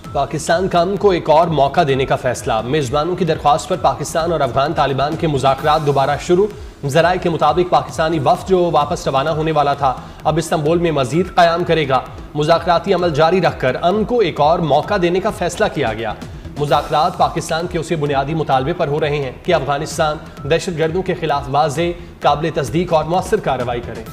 पाकिस्तान का अमन को एक और मौका देने का फैसला। मेजबानों की दरख्वास्त पर पाकिस्तान और अफगान तालिबान के मुज़ाकरात दोबारा शुरू। ज़राए के मुताबिक पाकिस्तानी वफ़द जो वापस रवाना होने वाला था अब इस्तांबुल में मजीद क़याम करेगा। मुज़ाकराती अमल जारी रखकर अमन को एक और मौका देने का फैसला किया गया। मुज़ाकरात पाकिस्तान के उसे बुनियादी मुतालबे पर हो रहे हैं कि अफगानिस्तान दहशतगर्दों के खिलाफ वाज़े, काबिल तस्दीक और मौसर कार्रवाई करे।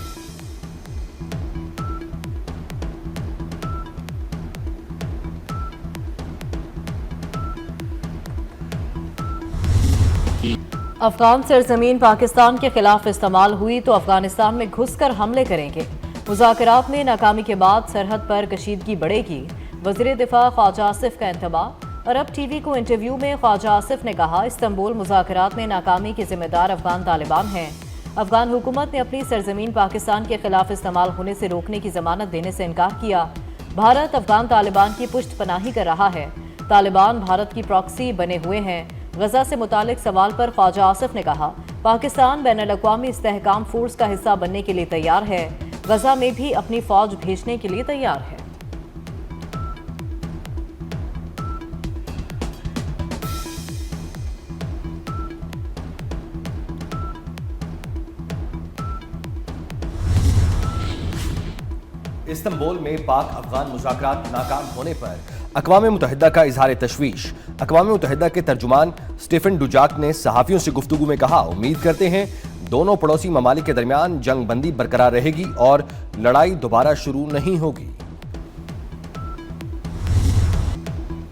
अफगान सरजमीन पाकिस्तान के खिलाफ इस्तेमाल हुई तो अफगानिस्तान में घुसकर हमले करेंगे। मुज़ाकरात में नाकामी के बाद सरहद पर कशीदगी बढ़ेगी। वज़ीर दिफा ख्वाजा आसिफ का इंतबाह। अरब टीवी को इंटरव्यू में ख्वाजा आसिफ ने कहा, इस्तांबुल मुज़ाकरात में नाकामी के जिम्मेदार अफगान तालिबान हैं। अफगान हुकूमत ने अपनी सरजमीन पाकिस्तान के खिलाफ इस्तेमाल होने से रोकने की जमानत देने से इनकार किया। भारत अफगान तालिबान की पुष्ट पनाही कर रहा है। तालिबान भारत की प्रॉक्सी बने हुए हैं। गजा से मुतालिक सवाल पर ख्वाजा आसिफ ने कहा, पाकिस्तान बैनुल-अक़वामी इस्तेहकाम फोर्स का हिस्सा बनने के लिए तैयार है। गजा में भी अपनी फौज भेजने के लिए तैयार है। इस्तांबुल में पाक अफगान मुज़ाकरात नाकाम होने पर अक़वाम मुत्तहिदा का इजहार तशवीश। अक़वाम मुत्तहिदा के तर्जुमान स्टीफन डुजाक ने सहाफ़ियों से गुफ्तगू में कहा, उम्मीद करते हैं दोनों पड़ोसी ममालिक के दरमियान जंग बंदी बरकरार रहेगी और लड़ाई दोबारा शुरू नहीं होगी।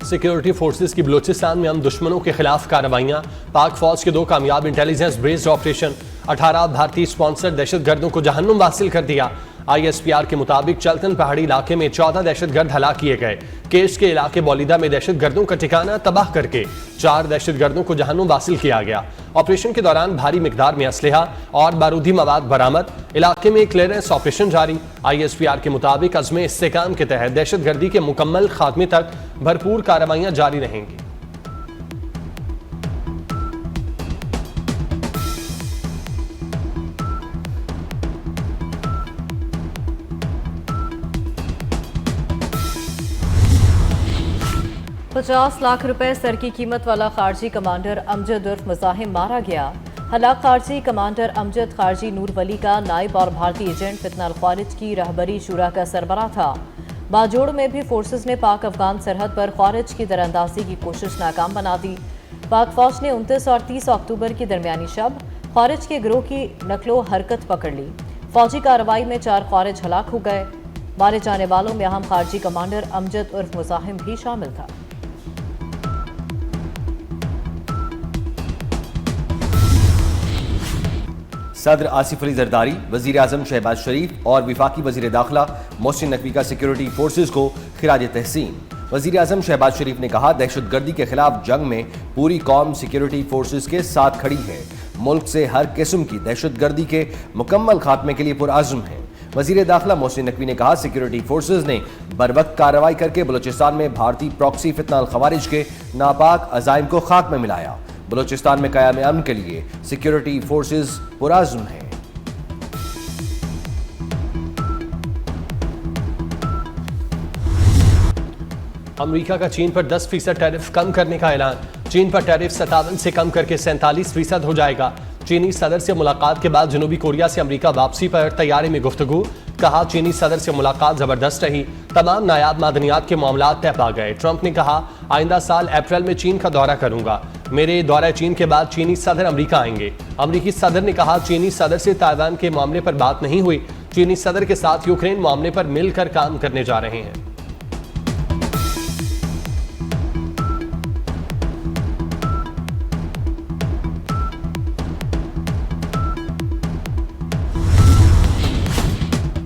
सिक्योरिटी फोर्सेस की बलूचिस्तान में हम दुश्मनों के खिलाफ कार्रवाइयां। पाक फौज के 2 कामयाब इंटेलिजेंस बेस्ड ऑपरेशन। 18 भारतीय स्पॉन्सर दहशतगर्दों को जहन्नुम वासिल कर दिया। ISPR के मुताबिक चलतन पहाड़ी इलाके में 14 दहशतगर्द हलाक किए गए। केश के इलाके बौलीदा में दहशतगर्दों का ठिकाना तबाह करके 4 दहशतगर्दों को जहन्नुम वासिल किया गया। ऑपरेशन के दौरान भारी मिकदार में असलहा और बारूदी मवाद बरामद। इलाके में क्लियरेंस ऑपरेशन जारी। ISPR के मुताबिक अज़्म इस्तेहकाम के तहत दहशतगर्दी के मुकम्मल खात्मे तक भरपूर कार्रवाइयां जारी रहेंगी। ₹50 लाख सर की कीमत वाला खारजी कमांडर अमजद उर्फ मुज़ाहिम मारा गया। हलाक खारजी कमांडर अमजद खारजी नूर वली का नायब और भारतीय एजेंट फितना अल ख्वारिज की रहबरी शुरा का सरबराह था। बाजोड़ में भी फोर्सेस ने पाक अफगान सरहद पर ख्वारिज की दरअंदाजी की कोशिश नाकाम बना दी। पाक फौज ने 29 और 30 अक्टूबर की दरमियानी शब ख्वारिज के गिरोह की नकलो हरकत पकड़ ली। फौजी कार्रवाई में 4 ख्वारिज हलाक हो गए। मारे जाने वालों में अहम खारजी कमांडर अमजद उर्फ मुज़ाहिम भी शामिल था। सदर आसिफ अली जरदारी, वजीर आजम शहबाज शरीफ और विफाकी वजीर दाखिला मोहसिन नकवी का सिक्योरिटी फोर्सेज को खिराज तहसीन। वजीर आजम शहबाज शरीफ ने कहा, दहशतगर्दी के खिलाफ जंग में पूरी कौम सिक्योरिटी फोर्सेज के साथ खड़ी है। मुल्क से हर किस्म की दहशतगर्दी के मुकम्मल खात्मे के लिए पुरआज़्म है। वजीर दाखिला मोहसिन नकवी ने कहा, सिक्योरिटी फोर्सेज ने बरवक्त कार्रवाई करके बलूचिस्तान में भारतीय प्रॉक्सी फितना अल ख्वारिज के नापाक अज़ाइम को खाक में मिलाया। बलूचिस्तान में क़याम अमन के लिए सिक्योरिटी फोर्सेज पुरआज़्म हैं। अमेरिका का चीन पर 10% टैरिफ कम करने का ऐलान। चीन पर टैरिफ 57 से कम करके 47% हो जाएगा। चीनी सदर से मुलाकात के बाद जनूबी कोरिया से अमेरिका वापसी पर तैयारी में गुफ्तगू। कहा, चीनी सदर से मुलाकात जबरदस्त रही। तमाम नायाब मादनियात के मामला तय पा गए। ट्रंप ने कहा, आइंदा साल अप्रैल में चीन का दौरा करूंगा। मेरे दौरा चीन के बाद चीनी सदर अमेरिका आएंगे। अमेरिकी सदर ने कहा, चीनी सदर से ताइवान के मामले पर बात नहीं हुई। चीनी सदर के साथ यूक्रेन मामले पर मिलकर काम करने जा रहे हैं।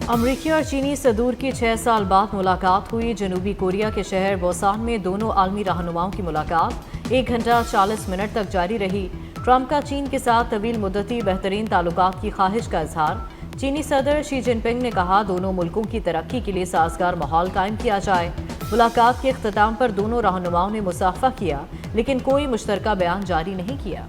अमरीकी और चीनी सदूर की 6 साल बाद मुलाकात हुई। जनूबी कोरिया के शहर बोसान में दोनों आलमी रहनुमाओं की मुलाकात 1 घंटा 40 मिनट तक जारी रही। ट्रंप का चीन के साथ तवील मुद्दती बेहतरीन ताल्लुकात की ख्वाहिश का इजहार। चीनी सदर शी जिनपिंग ने कहा, दोनों मुल्कों की तरक्की के लिए साजगार माहौल कायम किया जाए। मुलाकात के इख्तिताम पर दोनों रहनुमाओं ने मुसाफा किया, लेकिन कोई मुश्तरका बयान जारी नहीं किया।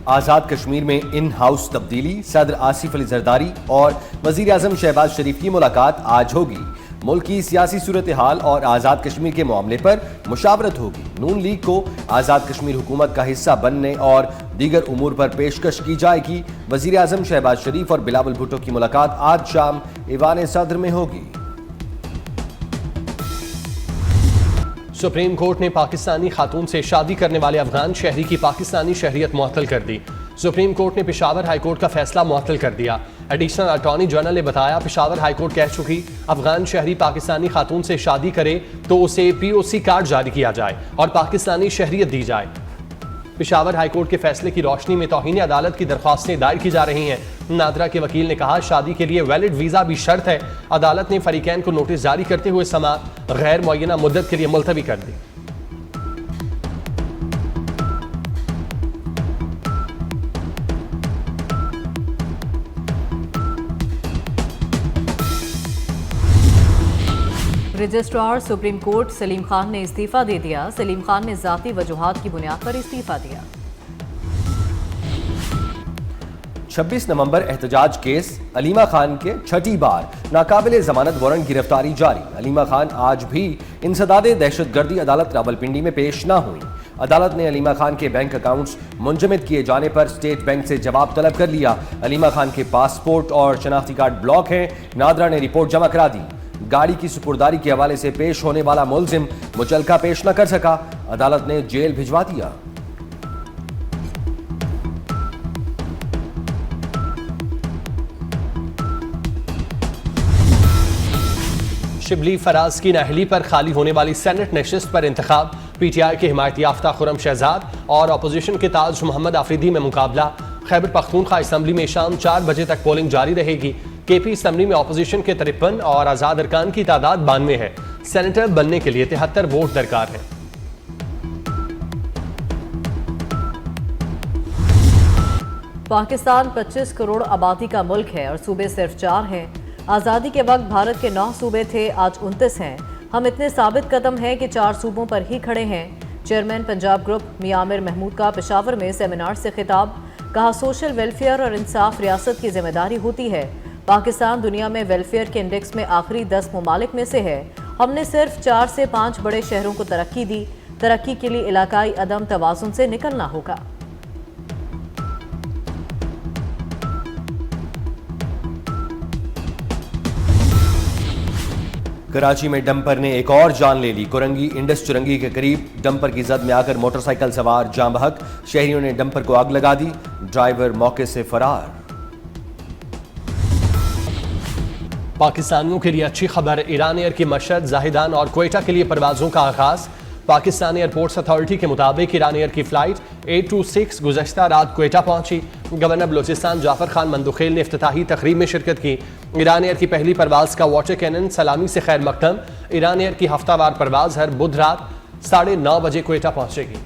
आज़ाद कश्मीर में इन हाउस तब्दीली, सदर आसिफ अली जरदारी और वजीर आजम शहबाज शरीफ की मुलाकात आज होगी। मुल्क की सियासी सूरत हाल और आज़ाद कश्मीर के मामले पर मुशावरत होगी। नून लीग को आज़ाद कश्मीर हुकूमत का हिस्सा बनने और दीगर उमूर पर पेशकश की जाएगी। वजीर आजम शहबाज शरीफ और बिलावल भुट्टो की मुलाकात आज शाम ईवान सदर में होगी। सुप्रीम कोर्ट ने पाकिस्तानी खातून से शादी करने वाले अफगान शहरी की पाकिस्तानी शहरियत मुअत्तल कर दी। सुप्रीम कोर्ट ने पेशावर हाई कोर्ट का फैसला मुअत्तल कर दिया। एडिशनल अटॉर्नी जनरल ने बताया, पेशावर हाई कोर्ट कह चुकी अफगान शहरी पाकिस्तानी खातून से शादी करे तो उसे POC कार्ड जारी किया जाए और पाकिस्तानी शहरियत दी जाए। पेशावर हाई कोर्ट के फैसले की रोशनी में तौहीन अदालत की दरख्वास्तें दायर की जा रही हैं। नादरा के वकील ने कहा, शादी के लिए वैलिड वीजा भी शर्त है। अदालत ने फरीकैन को नोटिस जारी करते हुए समाअत गैर मुअय्यना मुद्दत के लिए मुलतवी कर दी। Registrar supreme court Salim Khan ने इस्तीफा दे दिया। सलीम खान ने जाती वजूहात की बुनियाद पर इस्तीफा दिया। 26 नवंबर एहतजाज केस, अलीमा खान के छठी बार नाकाबिले जमानत वारंट गिरफ्तारी जारी। अलीमा खान आज भी इंसदादे दहशतगर्दी अदालत रावलपिंडी में पेश न हुई। अदालत ने अलीमा खान के बैंक अकाउंट्स मुंजमद किए जाने पर स्टेट बैंक से जवाब तलब कर लिया। अलीमा खान के पासपोर्ट और शनाख्ती कार्ड ब्लॉक हैं। नादरा ने रिपोर्ट जमा करा दी। गाड़ी की सुपुर्दारी के हवाले से पेश होने वाला मुलजिम मुचलका पेश न कर सका। अदालत ने जेल भिजवा दिया। शिबली फराज की नाहली पर खाली होने वाली सेनेट नशिस्त पर इंतखाब। PTI के हिमायत याफ्ता खुरम शहजाद और अपोजिशन के ताज मोहम्मद आफरीदी में मुकाबला। खैबर पख्तूनख्वा असम्बली में शाम 4 बजे तक पोलिंग जारी रहेगी। KP असम्बली में अपोजिशन के 53 और आज़ाद अरकान की तादाद 92 है। सेनेटर बनने के लिए 73 वोट दरकार है। पाकिस्तान 25 करोड़ आबादी का मुल्क है और सूबे सिर्फ 4 हैं। आज़ादी के वक्त भारत के 9 सूबे थे, आज 29 हैं। हम इतने साबित कदम हैं कि 4 सूबों पर ही खड़े हैं। चेयरमैन पंजाब ग्रुप मियां आमिर महमूद का पेशावर में सेमिनार से खिताब। कहा, सोशल वेलफेयर और इंसाफ रियासत की जिम्मेदारी होती है। पाकिस्तान दुनिया में वेलफेयर के इंडेक्स में आखिरी 10 ममालिक में से है। हमने सिर्फ 4 से 5 बड़े शहरों को तरक्की दी। तरक्की के लिए इलाकाई अदम तवाज़ुन से निकलना होगा। कराची में डंपर ने एक और जान ले ली। कुरंगी इंडस चुरंगी के करीब डंपर की जद में आकर मोटरसाइकिल सवार जाँ बहक। शहरियों ने डंपर को आग लगा दी। ड्राइवर मौके से फरार। पाकिस्तानियों के लिए अच्छी खबर, ईरान एयर की मशहद, जाहिदान और क्वेटा के लिए परवाज़ों का आगाज। पाकिस्तान एयरपोर्ट्स अथॉरिटी के मुताबिक ईरान एयर की फ्लाइट 826 गुज़श्ता रात क्वेटा पहुंची। गवर्नर बलूचिस्तान जाफर खान मंदुखेल ने इफ्तिताही तकरीब में शिरकत की। ईरान एयर की पहली परवाज़ का वाटर कैनन सलामी से खैर मकदम। ईरान एयर की हफ्तावार परवाज़ हर बुध रात 9:30 बजे क्वेटा पहुंचेगी।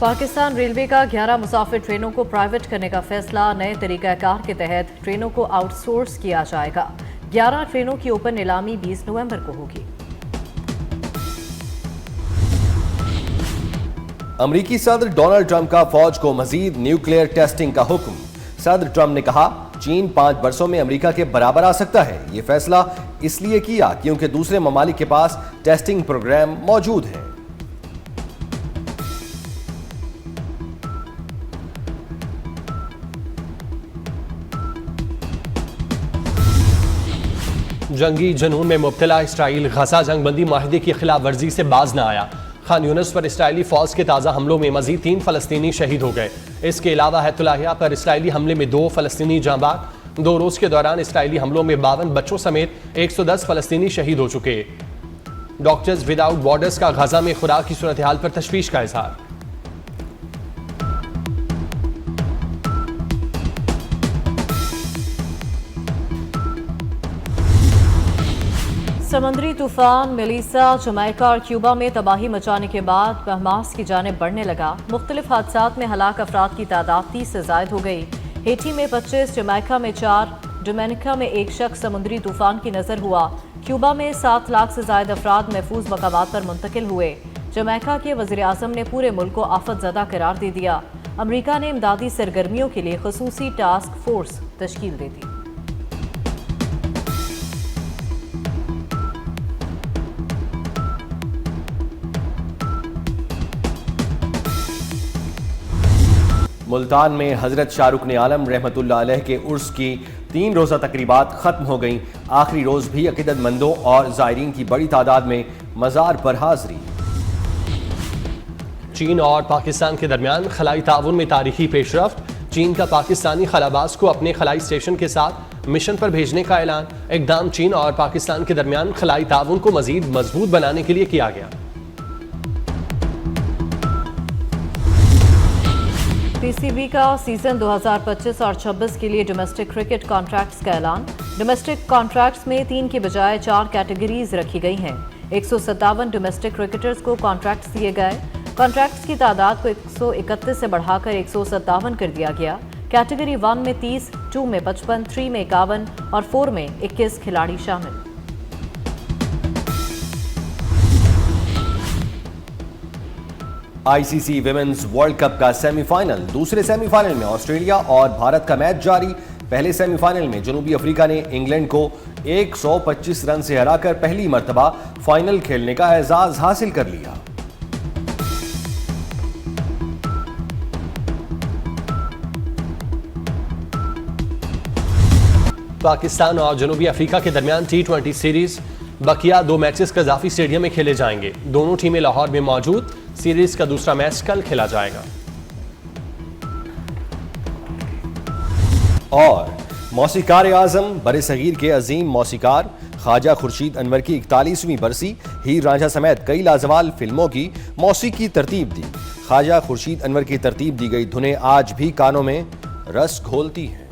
पाकिस्तान रेलवे का 11 मुसाफिर ट्रेनों को प्राइवेट करने का फैसला। नए तरीकाकार के तहत ट्रेनों को आउटसोर्स किया जाएगा। 11 ट्रेनों की ओपन नीलामी 20 नवंबर को होगी। अमरीकी सदर डोनाल्ड ट्रंप का फौज को मजीद न्यूक्लियर टेस्टिंग का हुक्म। सदर ट्रंप ने कहा, चीन 5 वर्षों में अमेरिका के बराबर आ सकता है। ये फैसला इसलिए किया क्योंकि दूसरे ममालिक के पास टेस्टिंग प्रोग्राम मौजूद है। जंगी जनून में मुब्तला इसराइल गजा जंगबंदी माहिदे की खिलाफ वर्जी से बाज न आया। खान यूनिस पर इसराइली फौज के ताज़ा हमलों में मजीद 3 फलस्तीनी शहीद हो गए। इसके अलावा हैतुल्लाहिया पर इसराइली हमले में 2 फलस्तीनी जांबाज। 2 रोज़ के दौरान इसराइली हमलों में 52 बच्चों समेत 110 फलस्तीनी शहीद हो चुके। डॉक्टर्स विदाउट बॉर्डर्स का गजा में खुराक की सूरत हाल पर तशवीश का इजहार। समुद्री तूफान मेलिसा जमैका और क्यूबा में तबाही मचाने के बाद बहमास की जानिब बढ़ने लगा। मुख्तलिफ हादसात में हलाक अफराद की तादाद 30 से जायद हो गई। हेटी में 25, जमैका में 4, डोमिनिका में 1 शख्स समुद्री तूफान की नजर हुआ। क्यूबा में 7 लाख से ज्यादा अफराद महफूज मकामात पर मुंतकिल हुए। जमैका के वज़ीर आज़म ने पूरे मुल्क को आफतज़दा करार दे दिया। अमरीका ने इमदादी सरगर्मियों के लिए खसूसी टास्क फोर्स तश्कील दे दी। मुल्तान में हजरत शाहरुख आलम रहमतुल्लाह अलैह के उर्स की 3 रोज़ा तकरीबात ख़त्म हो गईं। आखिरी रोज़ भी अक़ीदतमंदों और ज़ायरीन की बड़ी तादाद में मज़ार पर हाज़री। चीन और पाकिस्तान के दरमियान खलाई ताउन में तारीखी पेशरफ्त। चीन का पाकिस्तानी खलाबाज को अपने खलाई स्टेशन के साथ मिशन पर भेजने का ऐलान। इक़दाम चीन और पाकिस्तान के दरमियान खलाई ताउन को मज़ीद मजबूत बनाने के लिए किया गया। पीसीबी का सीजन 2025 और 26 के लिए डोमेस्टिक क्रिकेट कॉन्ट्रैक्ट्स का ऐलान। डोमेस्टिक कॉन्ट्रैक्ट्स में 3 की बजाय 4 कैटेगरीज रखी गई हैं। 157 डोमेस्टिक क्रिकेटर्स को कॉन्ट्रैक्ट्स दिए गए। कॉन्ट्रैक्ट्स की तादाद को 131 से बढ़ाकर 157 कर दिया गया। कैटेगरी 1 में 30, 2 में 55, 3 में 51 और 4 में 21 खिलाड़ी शामिल। आईसीसी विमेंस वर्ल्ड कप का सेमीफाइनल। दूसरे सेमीफाइनल में ऑस्ट्रेलिया और भारत का मैच जारी। पहले सेमीफाइनल में जनूबी अफ्रीका ने इंग्लैंड को 125 रन से हराकर पहली मर्तबा फाइनल खेलने का एजाज हासिल कर लिया। पाकिस्तान और जनूबी अफ्रीका के दरमियान T20 सीरीज बकिया 2 मैचेस कज़ाफी स्टेडियम में खेले जाएंगे। दोनों टीमें लाहौर में मौजूद। सीरीज का दूसरा मैच कल खेला जाएगा। और मौसीकार आजम बरसगीर के अजीम मौसीकार ख्वाजा खुर्शीद अनवर की 41वीं बरसी हीर रांझा समेत कई लाजवाल फिल्मों की मौसीकी तरतीब दी। ख्वाजा खुर्शीद अनवर की तरतीब दी गई धुनें आज भी कानों में रस घोलती हैं।